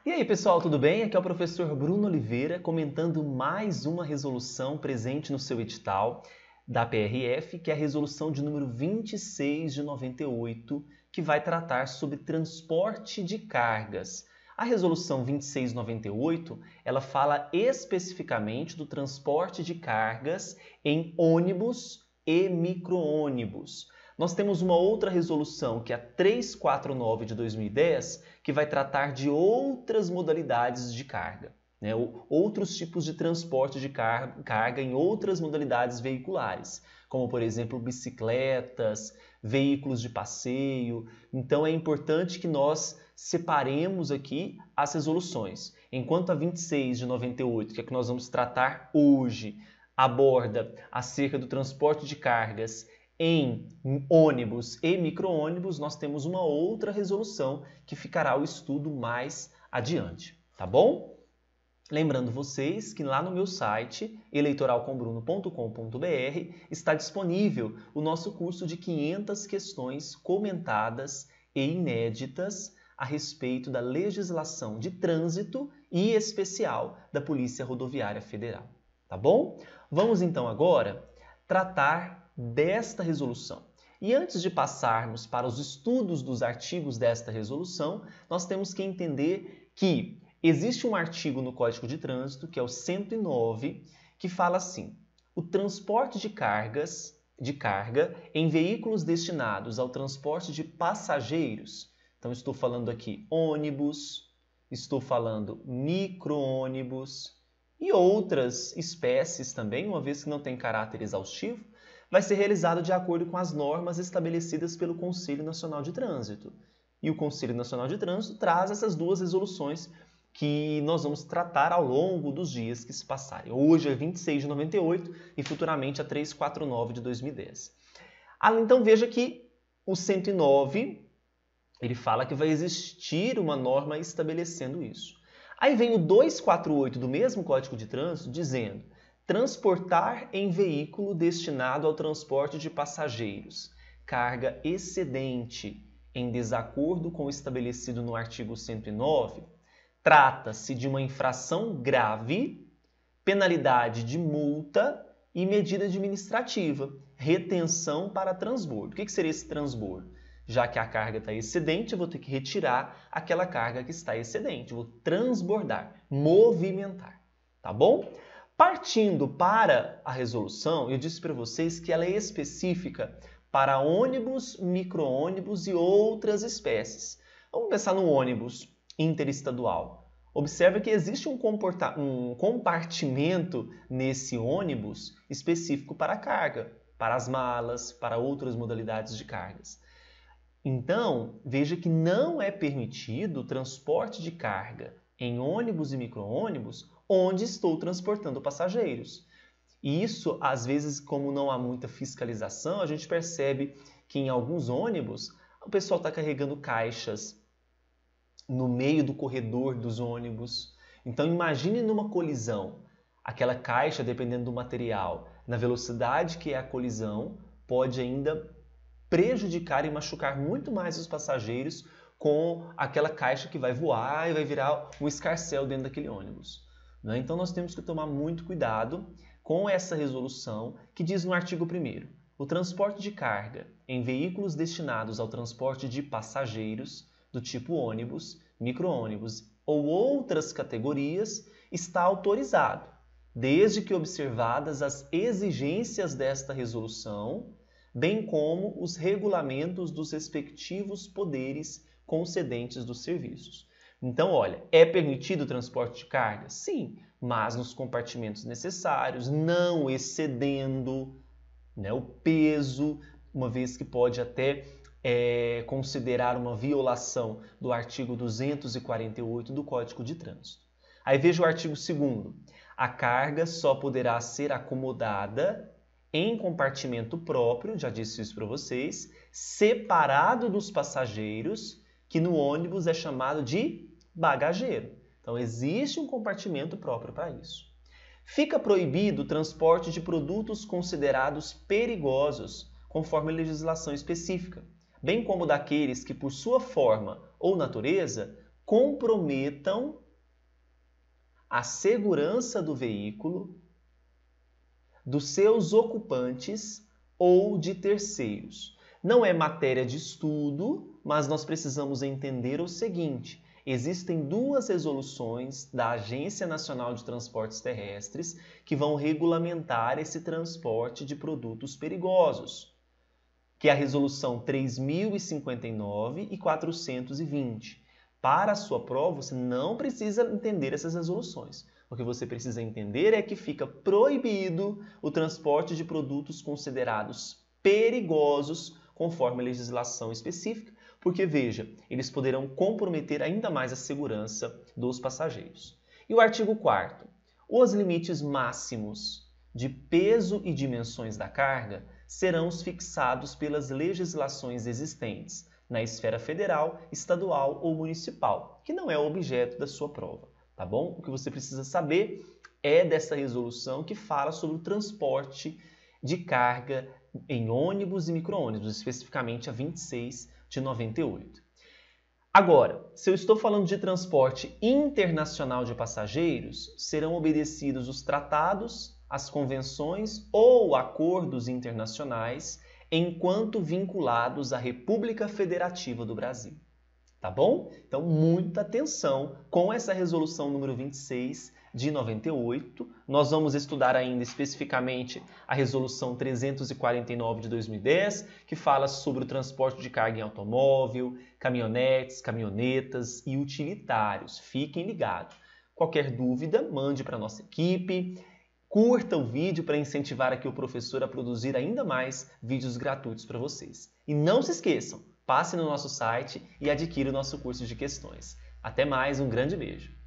E aí, pessoal, tudo bem? Aqui é o professor Bruno Oliveira comentando mais uma resolução presente no seu edital da PRF, que é a resolução de número 26 de 98, que vai tratar sobre transporte de cargas. A resolução 2698, ela fala especificamente do transporte de cargas em ônibus e micro-ônibus. Nós temos uma outra resolução, que é a 349 de 2010, que vai tratar de outras modalidades de carga, né? Outros tipos de transporte de carga em outras modalidades veiculares, como, por exemplo, bicicletas, veículos de passeio. Então, é importante que nós separemos aqui as resoluções. Enquanto a 26 de 98, que é a que nós vamos tratar hoje, aborda acerca do transporte de cargas em ônibus e micro-ônibus, nós temos uma outra resolução que ficará o estudo mais adiante, tá bom? Lembrando vocês que lá no meu site, eleitoralcombruno.com.br, está disponível o nosso curso de 500 questões comentadas e inéditas a respeito da legislação de trânsito e especial da Polícia Rodoviária Federal, tá bom? Vamos então agora tratar desta resolução. E antes de passarmos para os estudos dos artigos desta resolução, nós temos que entender que existe um artigo no Código de Trânsito, que é o 109, que fala assim: o transporte de carga em veículos destinados ao transporte de passageiros. Então, estou falando aqui ônibus, estou falando micro-ônibus e outras espécies também, uma vez que não tem caráter exaustivo, vai ser realizado de acordo com as normas estabelecidas pelo Conselho Nacional de Trânsito. E o Conselho Nacional de Trânsito traz essas duas resoluções que nós vamos tratar ao longo dos dias que se passarem. Hoje é 26 de 98 e futuramente a 349 de 2010. Então veja que o 109, ele fala que vai existir uma norma estabelecendo isso. Aí vem o 248 do mesmo Código de Trânsito dizendo: transportar em veículo destinado ao transporte de passageiros carga excedente em desacordo com o estabelecido no artigo 109, trata-se de uma infração grave, penalidade de multa e medida administrativa, retenção para transbordo. O que seria esse transbordo? Já que a carga está excedente, eu vou ter que retirar aquela carga que está excedente, vou transbordar, movimentar, tá bom? Partindo para a resolução, eu disse para vocês que ela é específica para ônibus, micro-ônibus e outras espécies. Vamos pensar no ônibus interestadual. Observe que existe um compartimento nesse ônibus específico para a carga, para as malas, para outras modalidades de cargas. Então, veja que não é permitido o transporte de carga em ônibus e micro-ônibus onde estou transportando passageiros. E isso, às vezes, como não há muita fiscalização, a gente percebe que em alguns ônibus o pessoal está carregando caixas no meio do corredor dos ônibus. Então, imagine numa colisão, aquela caixa, dependendo do material, na velocidade que é a colisão, pode ainda prejudicar e machucar muito mais os passageiros com aquela caixa que vai voar e vai virar um escarcéu dentro daquele ônibus. Então, nós temos que tomar muito cuidado com essa resolução que diz no artigo 1º: o transporte de carga em veículos destinados ao transporte de passageiros do tipo ônibus, micro-ônibus ou outras categorias está autorizado, desde que observadas as exigências desta resolução, bem como os regulamentos dos respectivos poderes concedentes dos serviços. Então, olha, é permitido o transporte de carga? Sim, mas nos compartimentos necessários, não excedendo, né, o peso, uma vez que pode até considerar uma violação do artigo 248 do Código de Trânsito. Aí veja o artigo 2º. A carga só poderá ser acomodada em compartimento próprio, já disse isso para vocês, separado dos passageiros, que no ônibus é chamado de bagageiro. Então, existe um compartimento próprio para isso. Fica proibido o transporte de produtos considerados perigosos, conforme a legislação específica, bem como daqueles que, por sua forma ou natureza, comprometam a segurança do veículo, dos seus ocupantes ou de terceiros. Não é matéria de estudo, mas nós precisamos entender o seguinte: existem duas resoluções da Agência Nacional de Transportes Terrestres que vão regulamentar esse transporte de produtos perigosos, que é a Resolução 3059 e 420. Para a sua prova, você não precisa entender essas resoluções. O que você precisa entender é que fica proibido o transporte de produtos considerados perigosos conforme a legislação específica, porque, veja, eles poderão comprometer ainda mais a segurança dos passageiros. E o artigo 4º. Os limites máximos de peso e dimensões da carga serão os fixados pelas legislações existentes na esfera federal, estadual ou municipal, que não é o objeto da sua prova, tá bom? O que você precisa saber é dessa resolução que fala sobre o transporte de carga em ônibus e micro-ônibus, especificamente a 26 de 98. Agora, se eu estou falando de transporte internacional de passageiros, serão obedecidos os tratados, as convenções ou acordos internacionais enquanto vinculados à República Federativa do Brasil. Tá bom? Então, muita atenção com essa resolução número 26 de 98. Nós vamos estudar ainda especificamente a resolução 349 de 2010, que fala sobre o transporte de carga em automóvel, caminhonetes, caminhonetas e utilitários. Fiquem ligados. Qualquer dúvida, mande para a nossa equipe. Curta o vídeo para incentivar aqui o professor a produzir ainda mais vídeos gratuitos para vocês. E não se esqueçam, passe no nosso site e adquira o nosso curso de questões. Até mais, um grande beijo!